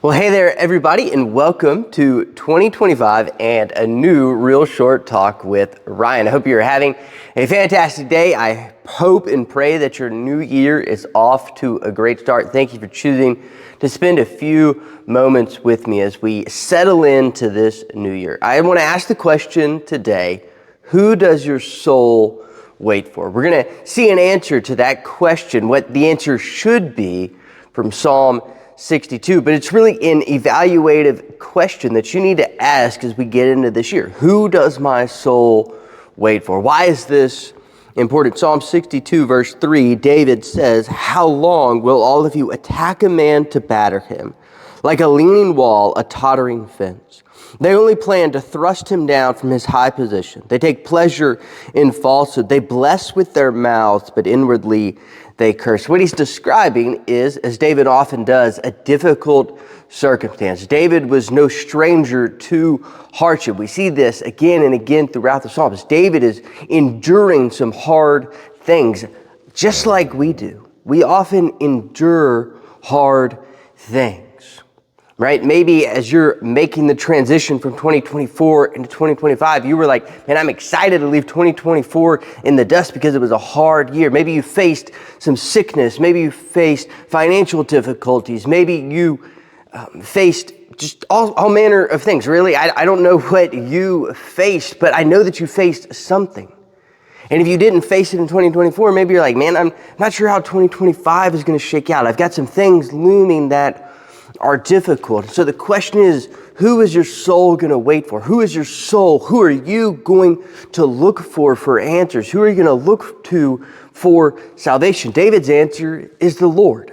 Well, hey there, everybody, and welcome to 2025 and a new Real Short Talk with Ryan. I hope you're having a fantastic day. I hope and pray that your new year is off to a great start. Thank you for choosing to spend a few moments with me as we settle into this new year. I want to ask the question today, who does your soul wait for? We're going to see an answer to that question, what the answer should be from Psalm 62, but it's really an evaluative question that you need to ask as we get into this year. Who does my soul wait for? Why is this important? Psalm 62 verse 3, David says, "How long will all of you attack a man to batter him? Like a leaning wall, a tottering fence. They only plan to thrust him down from his high position. They take pleasure in falsehood. They bless with their mouths, but inwardly they curse." What he's describing is, as David often does, a difficult circumstance. David was no stranger to hardship. We see this again and again throughout the Psalms. David is enduring some hard things, just like we do. We often endure hard things. Right? Maybe as you're making the transition from 2024 into 2025, you were like, man, I'm excited to leave 2024 in the dust because it was a hard year. Maybe you faced some sickness. Maybe you faced financial difficulties. Maybe you faced just all manner of things. Really, I don't know what you faced, but I know that you faced something. And if you didn't face it in 2024, maybe you're like, man, I'm not sure how 2025 is going to shake out. I've got some things looming that are difficult. So the question is, who is your soul going to wait for? Who is your soul? Who are you going to look for answers? Who are you going to look to for salvation? David's answer is the Lord.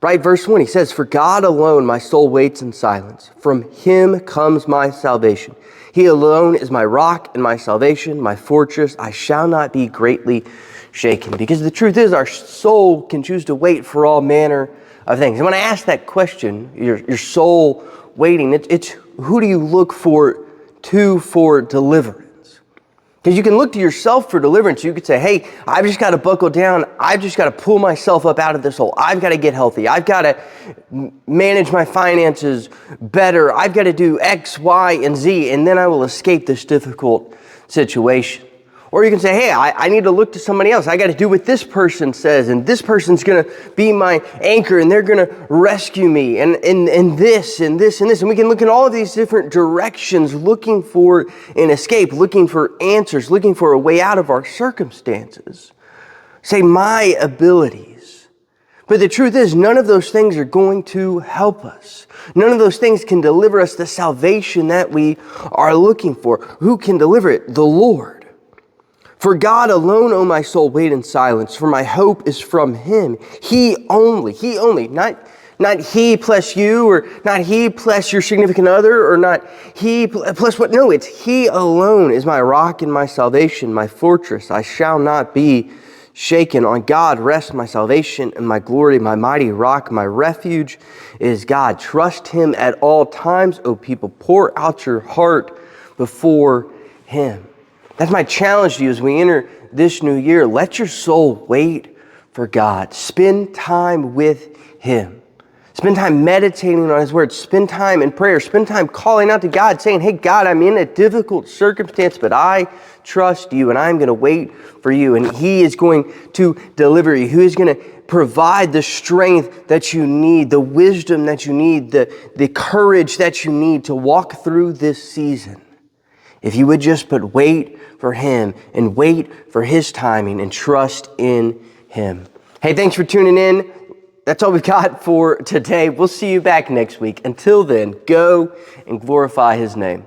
Right? Verse 1, he says, "For God alone my soul waits in silence. From him comes my salvation. He alone is my rock and my salvation, my fortress. I shall not be greatly shaken." Because the truth is, our soul can choose to wait for all manner of things. And when I ask that question, your soul waiting, it's who do you look for deliverance? Because you can look to yourself for deliverance. You could say, hey, I've just got to buckle down. I've just got to pull myself up out of this hole. I've got to get healthy. I've got to manage my finances better. I've got to do X, Y, and Z, and then I will escape this difficult situation. Or you can say, hey, I need to look to somebody else. I got to do what this person says, and this person's going to be my anchor, and they're going to rescue me, and this, and this, and this. And we can look in all of these different directions, looking for an escape, looking for answers, looking for a way out of our circumstances. Say, my abilities. But the truth is, none of those things are going to help us. None of those things can deliver us the salvation that we are looking for. Who can deliver it? The Lord. "For God alone, O my soul, wait in silence, for my hope is from him." He only, not he plus you, or not he plus your significant other, or not he plus what? No, it's he alone is my rock and my salvation, my fortress. I shall not be shaken. On God rests my salvation and my glory, my mighty rock, my refuge is God. Trust him at all times, O people. Pour out your heart before him. That's my challenge to you as we enter this new year. Let your soul wait for God. Spend time with him. Spend time meditating on his word. Spend time in prayer. Spend time calling out to God, saying, hey, God, I'm in a difficult circumstance, but I trust you, and I'm going to wait for you. And he is going to deliver you. He is going to provide the strength that you need, the wisdom that you need, the courage that you need to walk through this season. If you would just wait for him and wait for his timing and trust in him. Hey, thanks for tuning in. That's all we've got for today. We'll see you back next week. Until then, go and glorify his name.